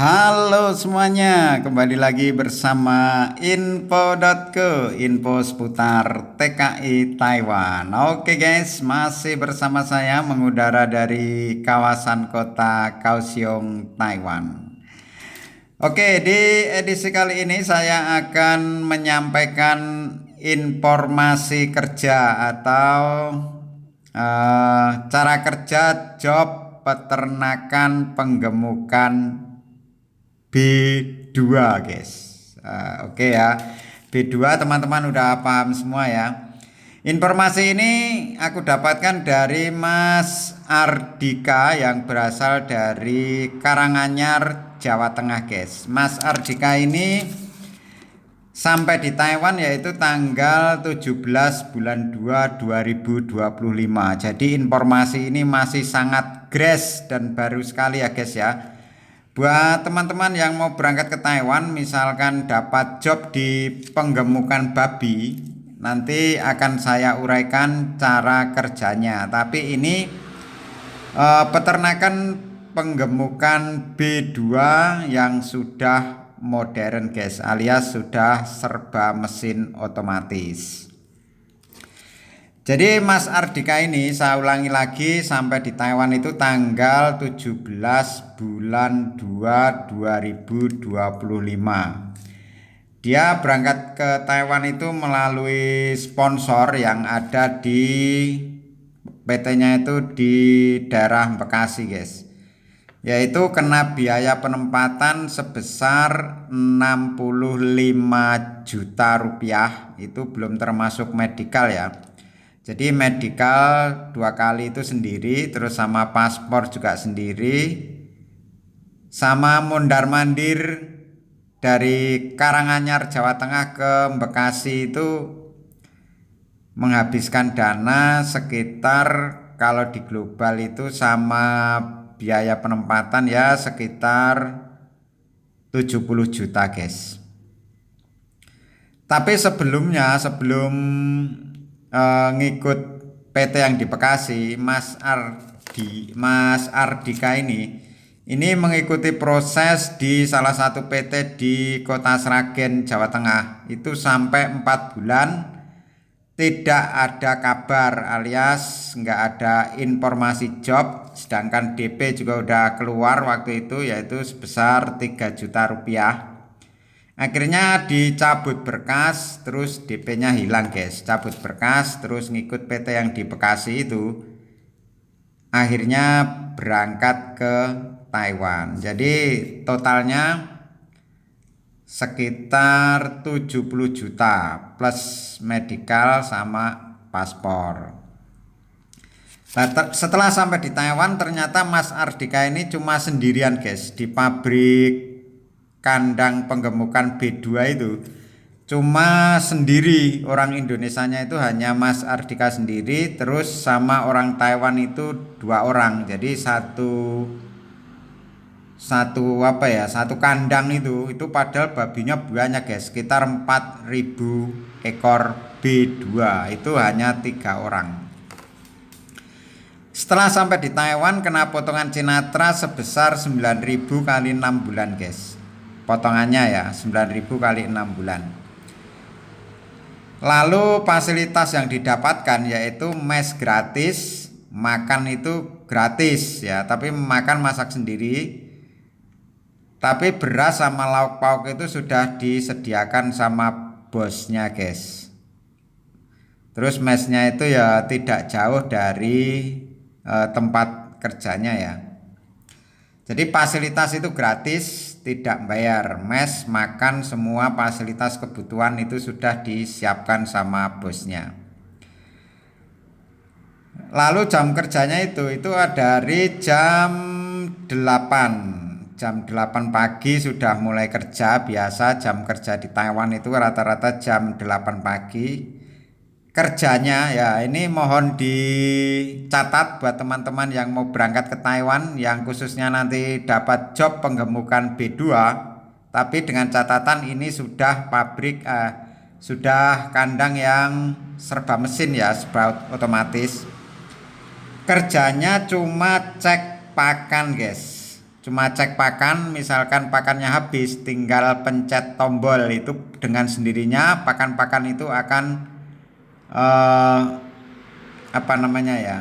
Halo semuanya, kembali lagi bersama info.co, info seputar TKI Taiwan. Oke guys, masih bersama saya mengudara dari kawasan kota Kaohsiung, Taiwan. Oke, di edisi kali ini saya akan menyampaikan informasi kerja atau cara kerja job peternakan penggemukan B2 guys. Oke ya, B2 teman-teman udah paham semua ya. Informasi ini aku dapatkan dari Mas Ardika yang berasal dari Karanganyar, Jawa Tengah guys. Mas Ardika ini sampai di Taiwan yaitu tanggal 17 bulan 2 2025. Jadi informasi ini masih sangat fresh dan baru sekali ya guys ya. Buat teman-teman yang mau berangkat ke Taiwan, misalkan dapat job di penggemukan babi, nanti akan saya uraikan cara kerjanya. Tapi ini peternakan penggemukan B2 yang sudah modern guys, alias sudah serba mesin otomatis. Jadi Mas Ardika ini saya ulangi lagi sampai di Taiwan itu tanggal 17 bulan 2 2025. Dia berangkat ke Taiwan itu melalui sponsor yang ada di PT-nya itu di daerah Bekasi guys. Yaitu kena biaya penempatan sebesar 65 juta rupiah, itu belum termasuk medikal ya. Jadi medical 2 kali itu sendiri, terus sama paspor juga sendiri, sama mondar-mandir dari Karanganyar Jawa Tengah ke Bekasi itu menghabiskan dana sekitar, kalau di global itu sama biaya penempatan ya sekitar 70 juta guys. Tapi sebelumnya, sebelum ngikut PT yang di Bekasi, Mas Ardika ini mengikuti proses di salah satu PT di Kota Sragen, Jawa Tengah. Itu sampai 4 bulan tidak ada kabar, alias nggak ada informasi job. Sedangkan DP juga udah keluar waktu itu, yaitu sebesar 3 juta rupiah. Akhirnya dicabut berkas, terus DP-nya hilang guys. Cabut berkas, terus ngikut PT yang di Bekasi itu. Akhirnya berangkat ke Taiwan. Jadi totalnya sekitar 70 juta plus medical sama paspor. Setelah sampai di Taiwan, ternyata Mas Ardika ini cuma sendirian guys di pabrik kandang penggemukan B2 itu. Cuma sendiri, orang Indonesianya itu hanya Mas Ardika sendiri, terus sama orang Taiwan itu 2 orang. Jadi satu kandang itu padahal babinya banyak guys, sekitar 4.000 ekor B2, itu hanya 3 orang. Setelah sampai di Taiwan kena potongan Cinatra sebesar 9.000 kali 6 bulan guys. Potongannya ya 9.000 kali 6 bulan. Lalu fasilitas yang didapatkan yaitu mes gratis, makan itu gratis ya, tapi makan masak sendiri. Tapi beras sama lauk pauk itu sudah disediakan sama bosnya guys. Terus mesnya itu ya tidak jauh dari tempat kerjanya ya. Jadi fasilitas itu gratis, tidak bayar. Mes, makan, semua fasilitas kebutuhan itu sudah disiapkan sama bosnya. Lalu jam kerjanya itu dari jam 8. Jam 8 pagi sudah mulai kerja. Biasa jam kerja di Taiwan itu rata-rata jam 8 pagi. Kerjanya ya ini mohon dicatat buat teman-teman yang mau berangkat ke Taiwan, yang khususnya nanti dapat job penggemukan B2, tapi dengan catatan ini sudah pabrik, sudah kandang yang serba mesin ya, serba otomatis. Kerjanya cuma cek pakan guys, cuma cek pakan, misalkan pakannya habis, tinggal pencet tombol itu dengan sendirinya pakan-pakan itu akan eh, apa namanya ya,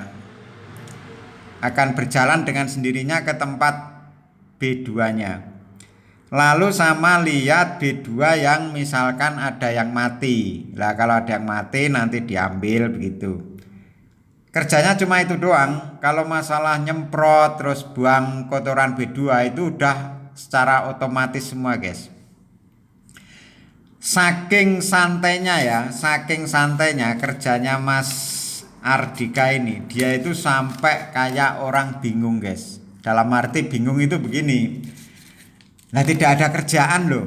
akan berjalan dengan sendirinya ke tempat B2-nya. Lalu sama lihat B2 yang misalkan ada yang mati. Lah kalau ada yang mati nanti diambil begitu. Kerjanya cuma itu doang. Kalau masalah nyemprot terus buang kotoran B2 itu udah secara otomatis semua, guys. Saking santainya ya, saking santainya kerjanya Mas Ardika ini, dia itu sampai kayak orang bingung, guys. Dalam arti bingung itu begini. Nah, tidak ada kerjaan loh.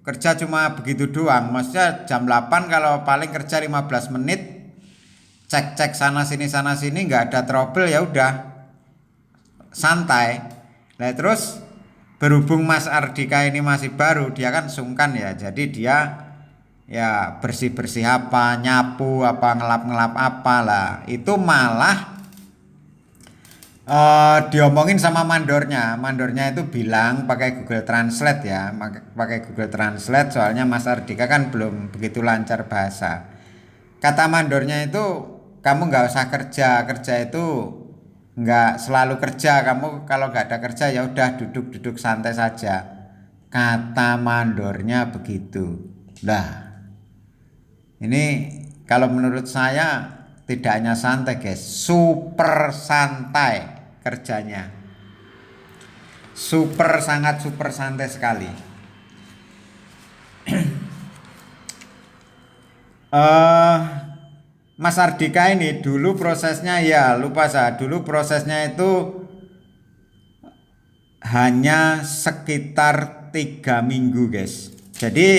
Kerja cuma begitu doang. Maksudnya jam 8 kalau paling kerja 15 menit, cek-cek sana sini nggak ada trouble, ya udah santai. Nah, terus berhubung Mas Ardika ini masih baru, dia kan sungkan ya. Jadi dia ya bersih-bersih apa, nyapu apa, ngelap-ngelap apa lah. Itu malah diomongin sama mandornya itu bilang pakai Google Translate ya, pakai Google Translate, soalnya Mas Ardika kan belum begitu lancar bahasa. Kata mandornya itu, kamu nggak usah kerja itu nggak selalu kerja, kamu kalau nggak ada kerja ya udah duduk-duduk santai saja. Kata mandornya begitu. Lah, ini kalau menurut saya tidak hanya santai, guys, super santai kerjanya. Sangat super santai sekali. Mas Ardika ini dulu prosesnya, ya lupa saya, dulu prosesnya itu hanya sekitar 3 minggu, guys. Jadi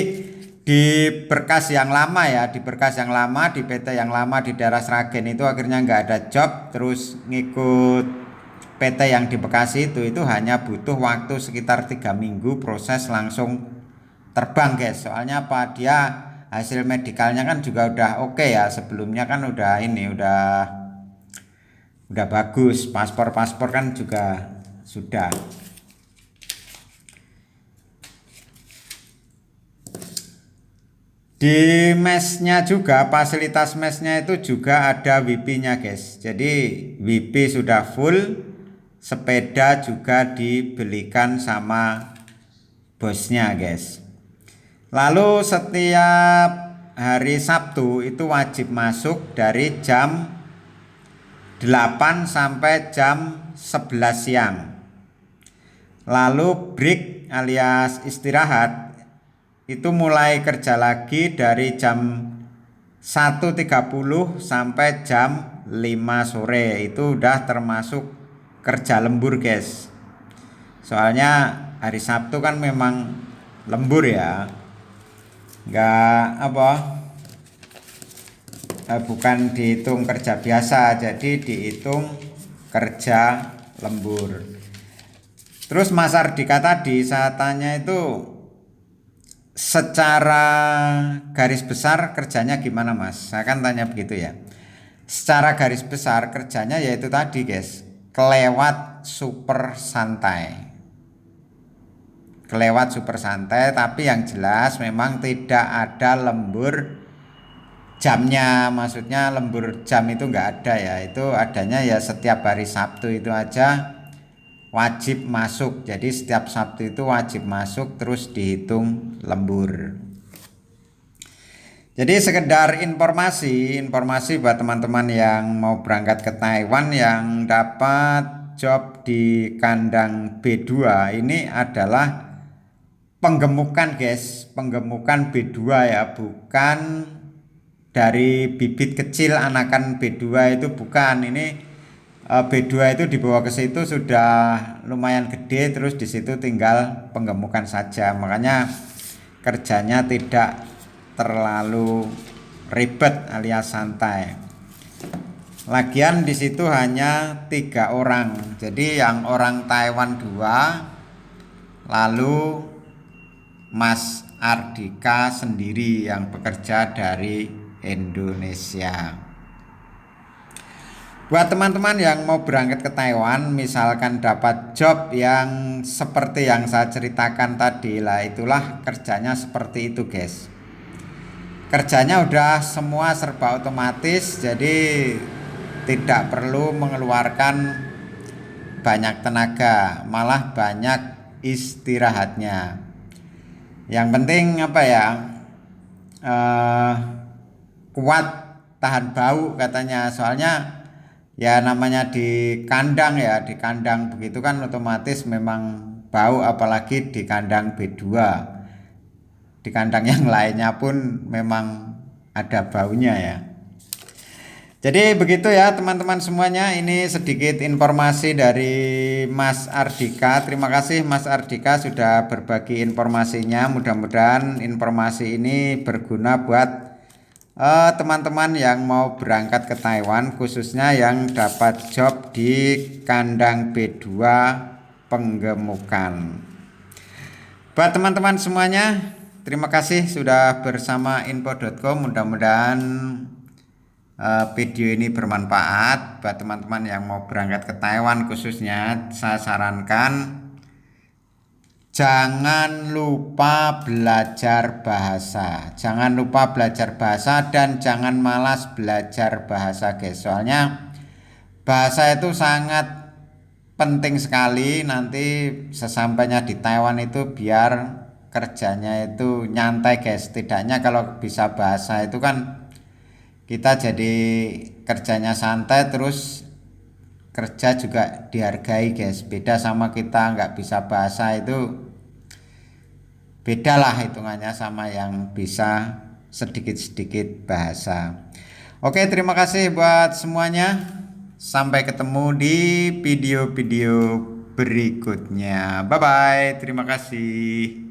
di berkas yang lama ya, di berkas yang lama, di PT yang lama di daerah Sragen itu akhirnya nggak ada job, terus ngikut PT yang di Bekasi itu hanya butuh waktu sekitar 3 minggu, proses langsung terbang, guys. Soalnya apa, dia hasil medikalnya kan juga udah oke ya, sebelumnya kan udah ini udah bagus, paspor kan juga sudah. Di mesnya juga, fasilitas mesnya itu juga ada WiFi-nya, guys. Jadi WiFi sudah full, sepeda juga dibelikan sama bosnya, guys. Lalu setiap hari Sabtu itu wajib masuk dari jam 8 sampai jam 11 siang. Lalu break alias istirahat itu mulai kerja lagi dari jam 1.30 sampai jam 5 sore. Itu udah termasuk kerja lembur, guys. Soalnya hari Sabtu kan memang lembur ya, nggak apa, bukan dihitung kerja biasa, jadi dihitung kerja lembur. Terus Mas Ardika tadi saya tanya itu, secara garis besar kerjanya gimana, Mas? Saya kan tanya begitu ya. Secara garis besar kerjanya yaitu tadi, guys, kelewat super santai. Kelewat super santai, tapi yang jelas memang tidak ada lembur jamnya. Maksudnya lembur jam itu nggak ada ya. Itu adanya ya setiap hari Sabtu itu aja wajib masuk. Jadi setiap Sabtu itu wajib masuk, terus dihitung lembur. Jadi sekedar informasi buat teman-teman yang mau berangkat ke Taiwan yang dapat job di kandang B2, ini adalah penggemukan, guys, penggemukan B2 ya, bukan dari bibit kecil anakan B2 itu, bukan. Ini B2 itu dibawa ke situ sudah lumayan gede, terus di situ tinggal penggemukan saja. Makanya kerjanya tidak terlalu ribet alias santai. Lagian di situ hanya 3 orang. Jadi yang orang Taiwan 2, lalu Mas Ardika sendiri yang bekerja dari Indonesia. Buat teman-teman yang mau berangkat ke Taiwan, misalkan dapat job yang seperti yang saya ceritakan tadi lah, itulah kerjanya seperti itu, guys. Kerjanya udah semua serba otomatis, jadi tidak perlu mengeluarkan banyak tenaga, malah banyak istirahatnya. Yang penting apa ya? eh, Kuat tahan bau katanya. Soalnya ya namanya di kandang ya, di kandang begitu kan otomatis memang bau, apalagi di kandang B2. Di kandang yang lainnya pun memang ada baunya ya. Jadi begitu ya teman-teman semuanya, ini sedikit informasi dari Mas Ardika. Terima kasih Mas Ardika sudah berbagi informasinya. Mudah-mudahan informasi ini berguna buat teman-teman yang mau berangkat ke Taiwan, khususnya yang dapat job di kandang B2 penggemukan. Buat teman-teman semuanya, terima kasih sudah bersama info.com. Mudah-mudahan video ini bermanfaat buat teman-teman yang mau berangkat ke Taiwan. Khususnya saya sarankan jangan lupa belajar bahasa. Jangan lupa belajar bahasa dan jangan malas belajar bahasa, guys. Soalnya bahasa itu sangat penting sekali. Nanti sesampainya di Taiwan itu biar kerjanya itu nyantai, guys. Setidaknya kalau bisa bahasa itu kan kita jadi kerjanya santai, terus kerja juga dihargai, guys. Beda sama kita nggak bisa bahasa, itu beda lah hitungannya sama yang bisa sedikit-sedikit bahasa. Oke, terima kasih buat semuanya. Sampai ketemu di video-video berikutnya. Bye bye. Terima kasih.